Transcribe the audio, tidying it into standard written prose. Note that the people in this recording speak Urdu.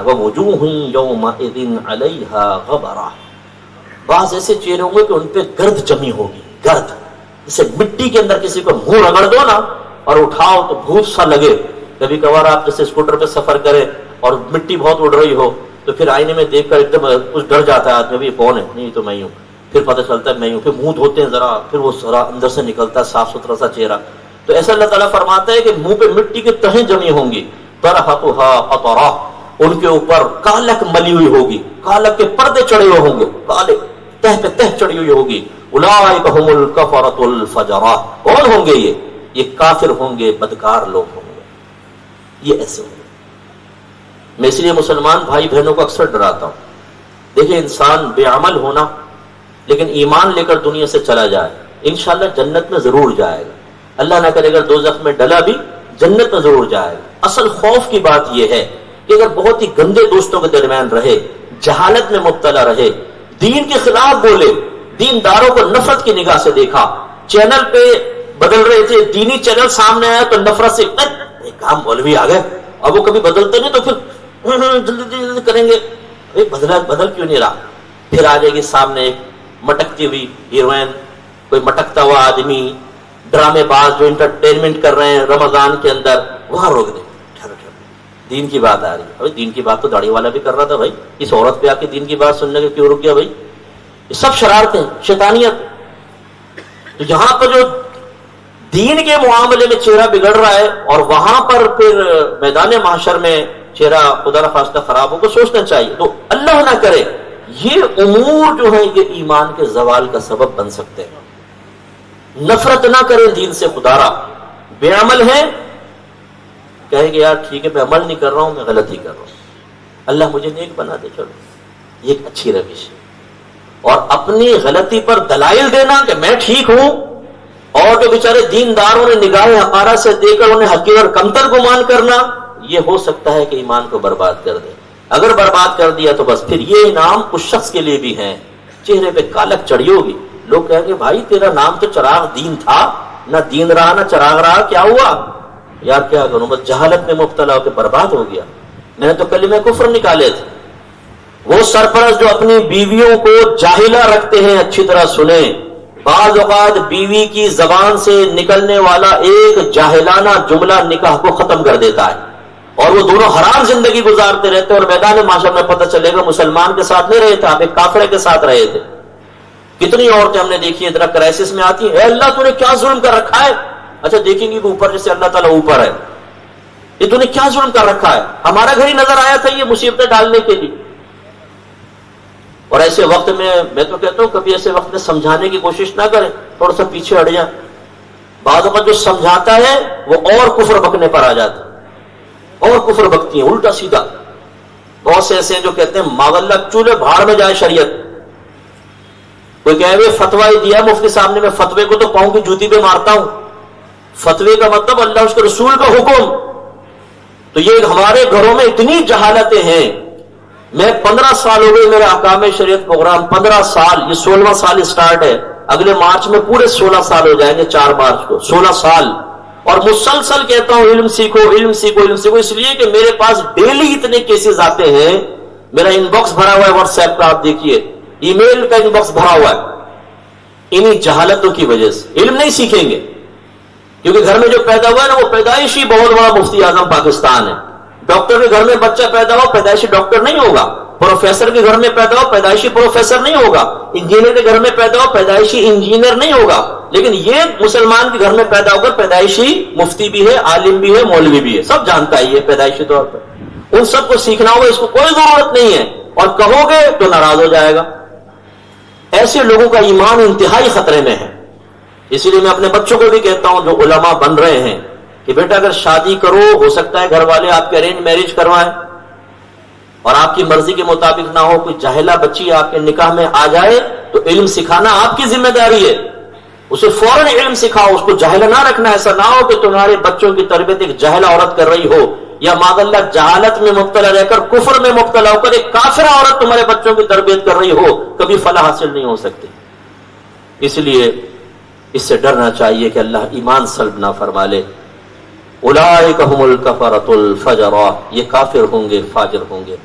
وَوُجُوهٌ يَوْمَئِذٍ عَلَيْهَا غَبَرَةٌ، بعض ایسے چہرے ہوں گے کہ ان پہ گرد جمی ہوگی، گرد جسے مٹی کے اندر کسی کو منہ رگڑ دو نا اور اٹھاؤ تو بھوت سا لگے. کبھی کبھار آپ جیسے اسکوٹر پہ سفر کریں اور مٹی بہت اڑ رہی ہو تو پھر آئینے میں دیکھ کر ایک دم کچھ ڈر جاتا ہے آدمی، یہ کون ہے؟ نہیں تو میں ہی ہوں. پھر پتہ چلتا ہے میں ہی ہوں. پھر منہ دھوتے ہیں ذرا، پھر وہ ذرا اندر سے نکلتا ہے صاف ستھرا سا چہرہ. تو ایسا اللہ تعالیٰ فرماتا ہے کہ منہ پہ مٹی کی تہیں جمی ہوں گی، ترہقھا قطرہ، ان کے اوپر کالک ملی ہوئی ہوگی، کالک کے پردے چڑھے ہوئے ہوں گے، کالے تہ پہ تہ چڑھی ہوئی ہوگی. اولئک ھم الکفرۃ الفجرہ، کون ہوں گے یہ کافر ہوں گے، بدکار لوگ ہوں گے، یہ ایسے ہوں گے. میں اس لیے مسلمان بھائی بہنوں کو اکثر ڈراتا ہوں. دیکھیں انسان بے عمل ہونا لیکن ایمان لے کر دنیا سے چلا جائے انشاءاللہ جنت میں ضرور جائے گا. اللہ نہ کرے اگر دوزخ میں ڈلا بھی جنت میں ضرور جائے گا. اصل خوف کی بات یہ ہے کہ اگر بہت ہی گندے دوستوں کے درمیان رہے، جہالت میں مبتلا رہے، دین کے خلاف بولے، دین داروں کو نفرت کی نگاہ سے دیکھا، چینل پہ بدل رہے تھے، دینی چینل سامنے آیا تو نفرت سے کام مولوی آ گئے، اب وہ کبھی بدلتے نہیں تو پھر جلدی کریں گے، بدل کیوں نہیں رہا. پھر آ جائے گی سامنے ایک مٹکتی ہوئی ہیروئن، کوئی مٹکتا ہوا آدمی، ڈرامے باز جو انٹرٹینمنٹ کر رہے ہیں رمضان کے اندر، وہاں روک دیں. دین کی بات آ رہی ہے، بھائی دین کی بات تو داڑھی والا بھی کر رہا تھا، بھائی اس عورت پہ آ کے دین کی بات سننے کے کیوں رک گیا؟ بھائی یہ سب شرارتیں، شیطانیت. تو یہاں پر جو دین کے معاملے میں چہرہ بگڑ رہا ہے اور وہاں پر پھر میدان محشر میں چہرہ خدا نخواستہ خراب ہو کو سوچنا چاہیے. تو اللہ نہ کرے یہ امور جو ہیں یہ ایمان کے زوال کا سبب بن سکتے ہیں. نفرت نہ کریں دین سے، خدا را بے عمل ہیں کہیں گے یار ٹھیک ہے میں عمل نہیں کر رہا ہوں، میں غلطی کر رہا ہوں، اللہ مجھے نیک بنا دے، چلو یہ ایک اچھی روش ہے. اور اپنی غلطی پر دلائل دینا کہ میں ٹھیک ہوں، اور جو بیچارے دینداروں نے نگاہ حقارہ سے دے کر انہیں حقیر اور کمتر گمان کرنا، یہ ہو سکتا ہے کہ ایمان کو برباد کر دے. اگر برباد کر دیا تو بس پھر یہ انعام اس شخص کے لیے بھی ہے. چہرے پہ کالک چڑھی ہوگی، لوگ کہیں گے بھائی تیرا نام تو چراغ دین تھا، نہ دین رہا نہ چراغ رہا، کیا ہوا؟ یار کیا کروں، بس جہالت میں مبتلا ہو کے برباد ہو گیا. میں نے تو کلمہ کفر نکالے تھے. وہ سرپرست جو اپنی بیویوں کو جاہلہ رکھتے ہیں، اچھی طرح سنیں، بعض اوقات بیوی کی زبان سے نکلنے والا ایک جاہلانہ جملہ نکاح کو ختم کر دیتا ہے اور وہ دونوں حرام زندگی گزارتے رہتے ہیں، اور میدان معاشر میں پتہ چلے گا مسلمان کے ساتھ نہیں رہے تھے، آپ ایک کافرے کے ساتھ رہے تھے. کتنی عورتیں ہم نے دیکھی ہیں ذرا کرائسس میں آتی ہیں، اے اللہ تو نے کیا ظلم کر رکھا ہے. اچھا دیکھیں گے کہ اوپر جیسے اللہ تعالیٰ اوپر ہے، یہ تو نے کیا ظلم کر رکھا ہے، ہمارا گھر ہی نظر آیا تھا یہ مصیبتیں ڈالنے کے لیے. اور ایسے وقت میں تو کہتا ہوں کبھی ایسے وقت میں سمجھانے کی کوشش نہ کریں، تھوڑا سا پیچھے ہٹ جائیں. بعض اوقات جو سمجھاتا ہے وہ اور کفر بکنے پر آ جاتا ہے، اور کفر بکتی ہیں الٹا سیدھا. بہت سے ایسے ہیں جو کہتے ہیں ماغلہ چولہے بھاڑ میں جائے شریعت. کوئی کہے فتویٰ ہی دیا مفتی صاحب نے، میں فتوے کو تو پاؤں کی جوتی پہ مارتا ہوں. فتوے کا مطلب اللہ اس کے رسول کا حکم. تو یہ ہمارے گھروں میں اتنی جہالتیں ہیں. میں 15 سال ہو گئے میرا احکام شریعت پروگرام، 15 سال، یہ 16واں سال اسٹارٹ ہے، اگلے مارچ میں پورے 16 سال ہو جائیں گے، 4 مارچ کو 16 سال. اور مسلسل کہتا ہوں علم سیکھو علم سیکھو علم سیکھو، اس لیے کہ میرے پاس ڈیلی اتنے کیسز آتے ہیں. میرا ان باکس بھرا ہوا ہے واٹس ایپ کا، آپ دیکھیے ای میل کا ان باکس بھرا ہوا ہے. انہی جہالتوں کی وجہ سے علم نہیں سیکھیں گے، کیونکہ گھر میں جو پیدا ہوا ہے نا وہ پیدائشی بہت بڑا مفتی اعظم پاکستان ہے. ڈاکٹر کے گھر میں بچہ پیدا ہو پیدائشی ڈاکٹر نہیں ہوگا، پروفیسر کے گھر میں پیدا ہو پیدائشی پروفیسر نہیں ہوگا، انجینئر کے گھر میں پیدا ہو پیدائشی انجینئر نہیں ہوگا. لیکن یہ مسلمان کے گھر میں پیدا ہو کر پیدائشی مفتی بھی ہے، عالم بھی ہے، مولوی بھی ہے، سب جانتا ہے یہ پیدائشی طور پر. ان سب کو سیکھنا ہوگا، اس کو کوئی ضرورت نہیں ہے، اور کہو گے تو ناراض ہو جائے گا. ایسے لوگوں کا ایمان انتہائی خطرے میں ہے. اسی لیے میں اپنے بچوں کو بھی کہتا ہوں جو علماء بن رہے ہیں کہ بیٹا اگر شادی کرو، ہو سکتا ہے گھر والے آپ کے ارینج میرج کروائیں اور آپ کی مرضی کے مطابق نہ ہو، کوئی جاہلہ بچی آپ کے نکاح میں آ جائے تو علم سکھانا آپ کی ذمہ داری ہے. اسے فوراً علم سکھاؤ، اس کو جاہلہ نہ رکھنا. ایسا نہ ہو کہ تمہارے بچوں کی تربیت ایک جاہلہ عورت کر رہی ہو، یا معاذ اللہ جہالت میں مبتلا رہ کر کفر میں مبتلا ہو کر ایک کافرہ عورت تمہارے بچوں کی تربیت کر رہی ہو. کبھی فلاح حاصل نہیں ہو سکتی. اس لیے اس سے ڈرنا چاہیے کہ اللہ ایمان سلب نہ فرما لے. اولئک هم الکفرۃ الفجرہ، یہ کافر ہوں گے، فاجر ہوں گے۔